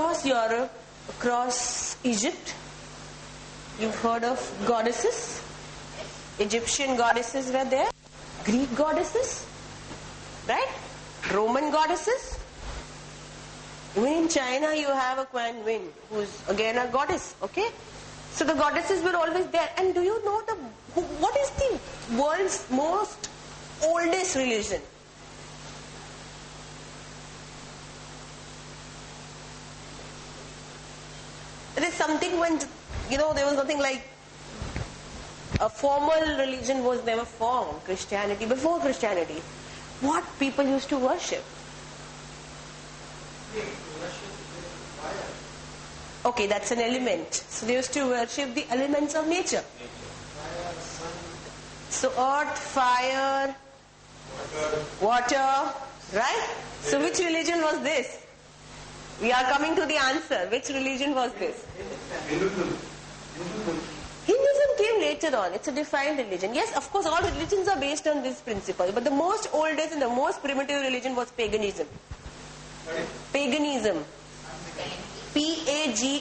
across Europe, across Egypt, you've heard of goddesses. Egyptian goddesses were there, Greek goddesses, right? Roman goddesses. Even in China you have a Kuan Yin, who's again a goddess, okay? So the goddesses were always there. And do you know what is the world's most oldest religion? There is something when, there was nothing like a formal religion was never formed, Christianity, before Christianity. What people used to worship? Okay, that's an element. So they used to worship the elements of nature. So earth, fire, water, right? So which religion was this? We are coming to the answer. Which religion was this? Hinduism came later on. It's a defined religion. Yes, of course, all religions are based on this principle. But the most oldest and the most primitive religion was paganism. Paganism. Paganism.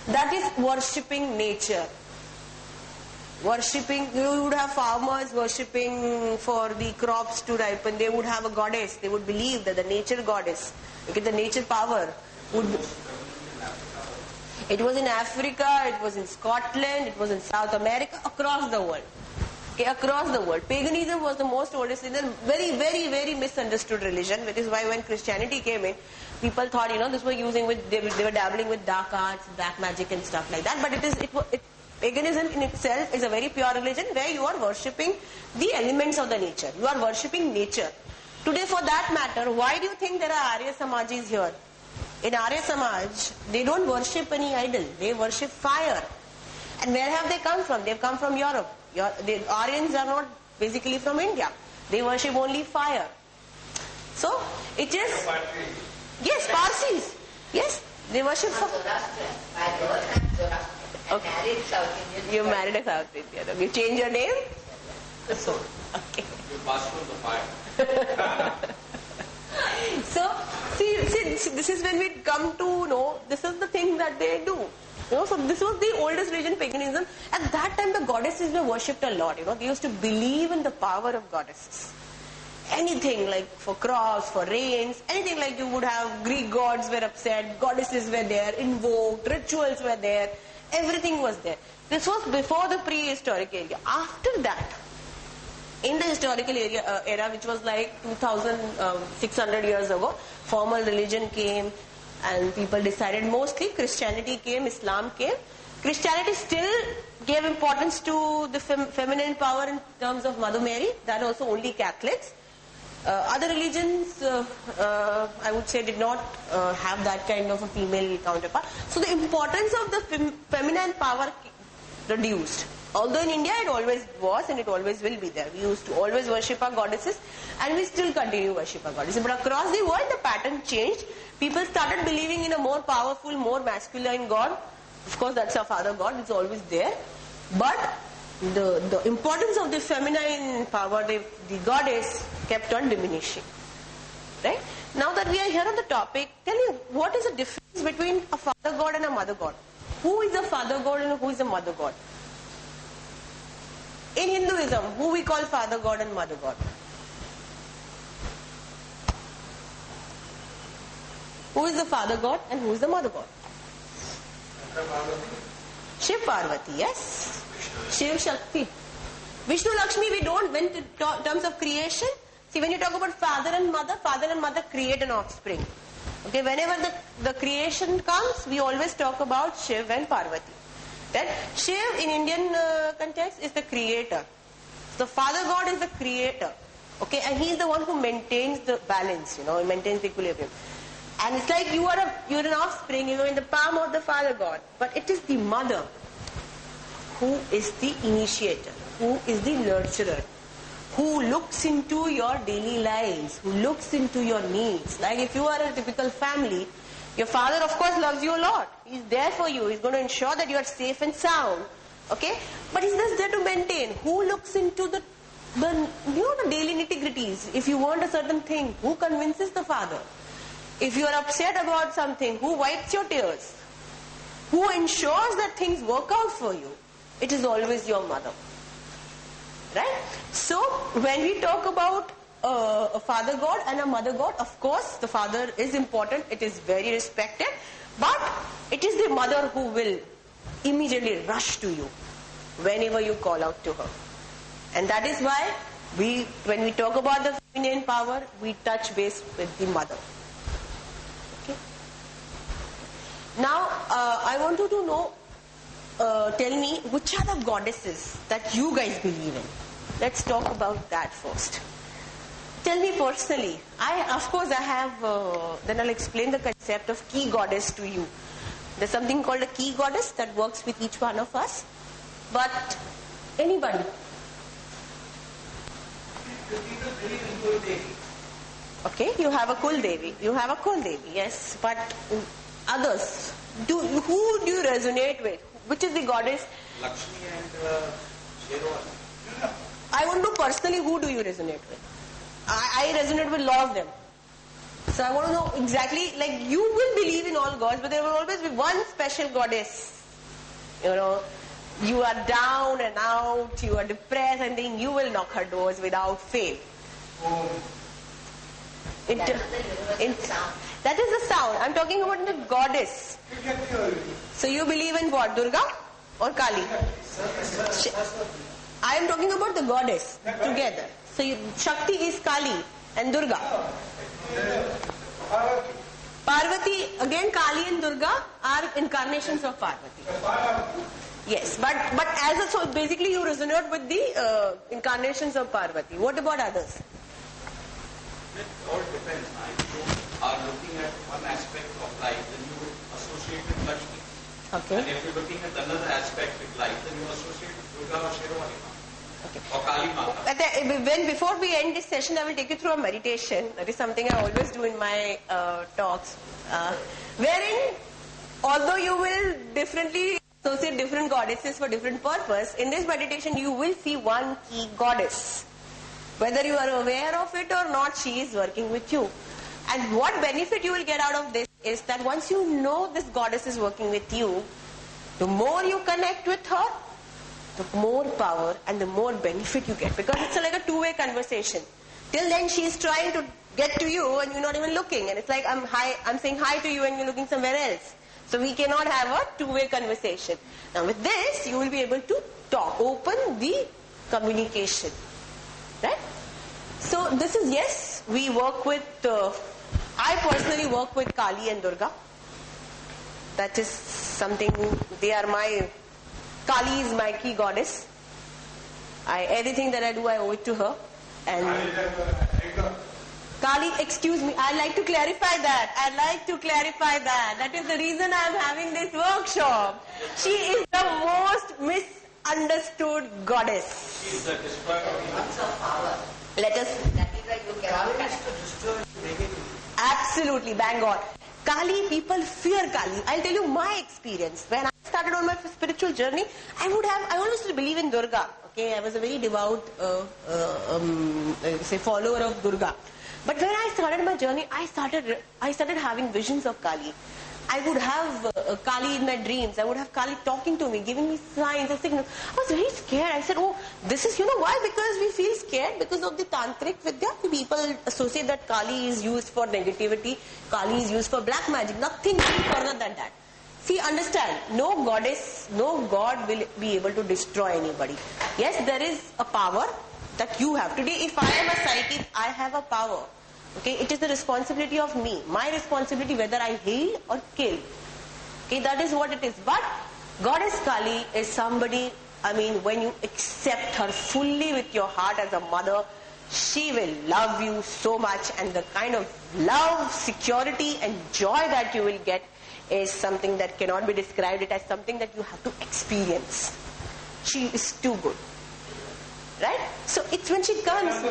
That is worshipping nature. Worshipping, you would have farmers worshipping for the crops to ripen. They would have a goddess. They would believe that the nature goddess, okay, the nature power would be. It was in Africa, it was in Scotland, it was in South America, across the world. Okay, across the world. Paganism was the most oldest religion, very, very, very misunderstood religion, which is why when Christianity came in, people thought, this was using they were dabbling with dark arts, black magic and stuff like that. But paganism in itself is a very pure religion where you are worshipping the elements of the nature. You are worshipping nature. Today, for that matter, why do you think there are Arya Samajis here? In Arya Samaj, they don't worship any idol. They worship fire. And where have they come from? They've come from Europe. The Aryans are not basically from India. They worship only fire. So, it is... Yes, Parsis. Yes, they worship fire. Okay. Married South Indian. You married a South Indian. Okay. You change your name? So, okay. You passed through the fire. So, see, this is when we come to know, this is the thing that they do. So this was the oldest religion, paganism. At that time, the goddesses were worshipped a lot. They used to believe in the power of goddesses. Anything like for crops, for rains, anything like you would have Greek gods were upset, goddesses were there, invoked, rituals were there. Everything was there. This was before the prehistoric area. After that, in the historical era, which was like 2,600 years ago, formal religion came and people decided, mostly Christianity came, Islam came. Christianity still gave importance to the feminine power in terms of Mother Mary. That also only Catholics. Other religions, I would say, did not have that kind of a female counterpart. So the importance of the feminine power reduced. Although in India it always was and it always will be there. We used to always worship our goddesses and we still continue to worship our goddesses. But across the world the pattern changed. People started believing in a more powerful, more masculine God. Of course that's our father God, it's always there. But the importance of the feminine power, the goddess, kept on diminishing. Right? Now that we are here on the topic, tell me, what is the difference between a father God and a mother God? Who is a father God and who is a mother God? In Hinduism, who we call father God and mother God? Who is the father God and who is the mother God? Shiv Parvati, yes. Shiv Shakti. Vishnu Lakshmi, we don't, when in terms of creation, see when you talk about father and mother create an offspring. Okay, whenever the creation comes, we always talk about Shiv and Parvati. That Shiv in Indian context is the creator. The father God is the creator. Okay, and he is the one who maintains the balance, he maintains the equilibrium. And it's like you're an offspring, in the palm of the father God. But it is the mother who is the initiator, who is the nurturer, who looks into your daily lives, who looks into your needs. Like if you are a typical family, your father of course loves you a lot. He's there for you. He's going to ensure that you are safe and sound. Okay? But he's just there to maintain. Who looks into the daily nitty-gritties? If you want a certain thing, who convinces the father? If you are upset about something, who wipes your tears? Who ensures that things work out for you? It is always your mother. Right? So, when we talk about a father god and a mother god, of course, the father is important, it is very respected, but it is the mother who will immediately rush to you whenever you call out to her. And that is why when we talk about the feminine power, we touch base with the mother. Okay? Now, I want you to know, tell me, which are the goddesses that you guys believe in? Let's talk about that first. Tell me personally. Of course, I have, then I'll explain the concept of key goddess to you. There's something called a key goddess that works with each one of us. But, anybody? Okay, you have a Kul Devi. You have a Kul Devi, yes. But others, who do you resonate with? Which is the goddess? Lakshmi and Sherwani. I want to know personally, who do you resonate with? I resonate with a lot of them. So I want to know exactly, like you will believe in all gods, but there will always be one special goddess. You know, you are down and out, you are depressed, and then you will knock her doors without fail. That is the sound. I'm talking about the goddess. So you believe in what? Durga or Kali? I am talking about the goddess together. So Shakti is Kali and Durga. Parvati, again Kali and Durga are incarnations of Parvati. Yes, but so basically you resonate with the incarnations of Parvati. What about others? It all depends. If you are looking at one aspect of life, then you would associate with Lakshmi. Okay. And if you're looking at another aspect of life, then you associate with Durga or Sherwani. Okay. Or Kali Mata. Before we end this session, I will take you through a meditation. That is something I always do in my talks. Wherein, although you will differently associate different goddesses for different purpose, in this meditation you will see one key goddess. Whether you are aware of it or not, she is working with you. And what benefit you will get out of this is that once you know this goddess is working with you, the more you connect with her, the more power and the more benefit you get. Because it's like a two-way conversation. Till then she is trying to get to you and you're not even looking. And it's like I'm saying hi to you and you're looking somewhere else. So we cannot have a two-way conversation. Now with this, you will be able to talk, open the communication. Right? So this is, yes, we work with, I personally work with Kali and Durga. That is something, they are Kali is my key goddess. Everything that I do, I owe it to her. And Kali, excuse me, I'd like to clarify that. That is the reason I'm having this workshop. She is the most misunderstood goddess. She is the destroyer of power. Let us... Absolutely, bang on. Kali, people fear Kali. I'll tell you my experience. When I started on my spiritual journey, I always used to believe in Durga. Okay, I was a very devout follower of Durga. But when I started my journey, I started having visions of Kali. I would have Kali in my dreams. I would have Kali talking to me, giving me signs and signals. I was very scared. I said, oh, this is, why? Because we feel scared because of the Tantric Vidya. People associate that Kali is used for negativity. Kali is used for black magic. Nothing further than that. See, understand, no goddess, no god will be able to destroy anybody. Yes, there is a power that you have. Today, if I am a psychic, I have a power. Okay, it is the responsibility of me. My responsibility whether I heal or kill. Okay, that is what it is. But Goddess Kali is somebody, when you accept her fully with your heart as a mother, she will love you so much, and the kind of love, security and joy that you will get is something that cannot be described. It as something that you have to experience. She is too good. Right? So it's when she comes...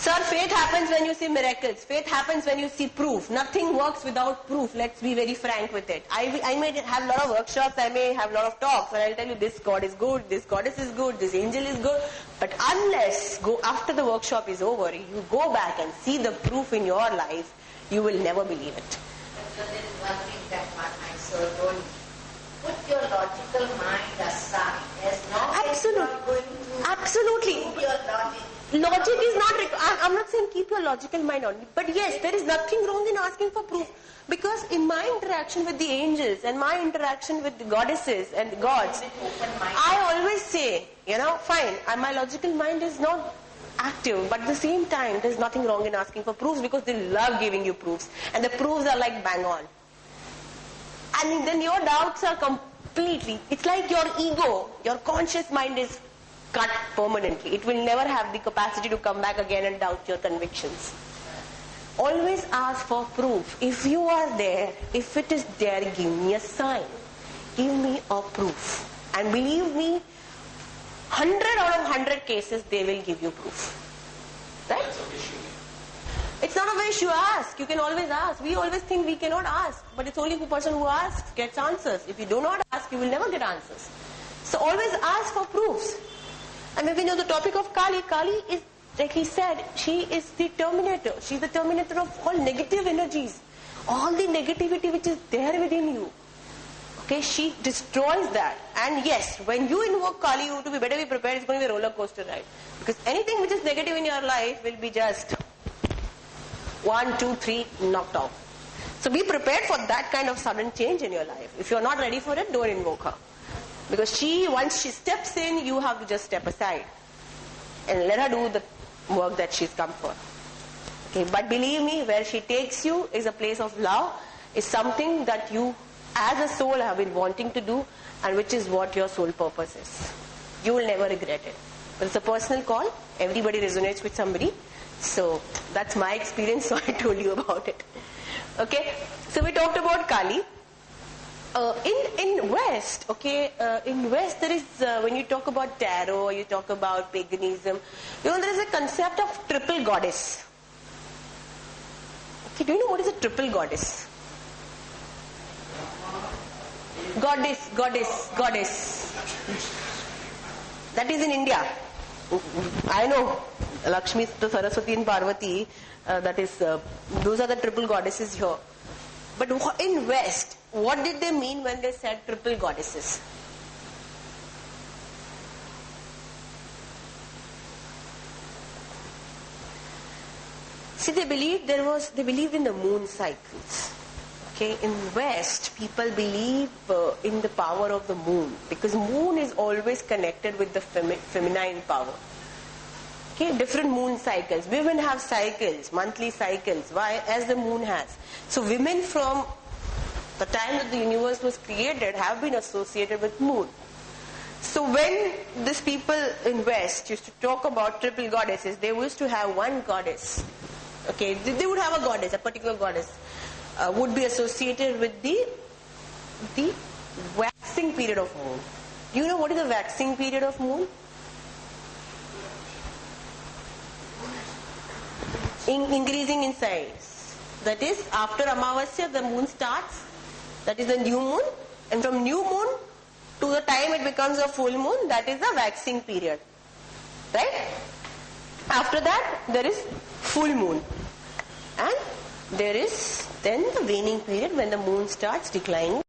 Sir, faith happens when you see miracles. Faith happens when you see proof. Nothing works without proof. Let's be very frank with it. I may have a lot of workshops, I may have a lot of talks, and I'll tell you this God is good, this goddess is good, this angel is good. But unless after the workshop is over, you go back and see the proof in your life, you will never believe it. So there is one thing that my soul told me. Put your logical mind aside. As long as you are going to Absolutely. prove your logic. Logic is not I'm not saying keep your logical mind on. But yes, there is nothing wrong in asking for proof. Because in my interaction with the angels and my interaction with the goddesses and the gods, I always say, fine, my logical mind is not active, but at the same time, there's nothing wrong in asking for proofs because they love giving you proofs. And the proofs are like bang on. And then your doubts are completely, it's like your ego, your conscious mind is cut permanently. It will never have the capacity to come back again and doubt your convictions. Always ask for proof. If you are there, if it is there, give me a sign. Give me a proof. And believe me, 100 out of 100 cases, they will give you proof. Right? It's not a wish you ask. You can always ask. We always think we cannot ask. But it's only the person who asks gets answers. If you do not ask, you will never get answers. So always ask for proofs. And when we know the topic of Kali, Kali is, like he said, she is the terminator. She's the terminator of all negative energies. All the negativity which is there within you. Okay, she destroys that. And yes, when you invoke Kali, you have to be better be prepared. It's going to be a roller coaster ride. Because anything which is negative in your life will be just 1, 2, 3 knocked off. So be prepared for that kind of sudden change in your life. If you're not ready for it, don't invoke her. Because once she steps in, you have to just step aside and let her do the work that she's come for. Okay, but believe me, where she takes you is a place of love, is something that you as a soul have been wanting to do, and which is what your soul purpose is. You will never regret it. But it's a personal call. Everybody resonates with somebody. So that's my experience, so I told you about it. Okay, so we talked about Kali. In West, in West there is, when you talk about tarot, you talk about paganism, there is a concept of triple goddess. Okay, do you know what is a triple goddess? Goddess. That is in India. I know Lakshmi, Saraswati and Parvati, those are the triple goddesses here. But in West, what did they mean when they said triple goddesses? See, they believed in the moon cycles. Okay, in West, people believe in the power of the moon, because moon is always connected with the feminine power. Okay, different moon cycles. Women have cycles, monthly cycles. Why? As the moon has. So women from the time that the universe was created have been associated with moon. So when these people in West used to talk about triple goddesses, they used to have one goddess. Okay, they would have a goddess, a particular goddess. Would be associated with the waxing period of moon. Do you know what is the waxing period of moon? Increasing in size. That is, after Amavasya, the moon starts. That is the new moon. And from new moon to the time it becomes a full moon, that is the waxing period. Right? After that, there is full moon. And there is then the waning period when the moon starts declining.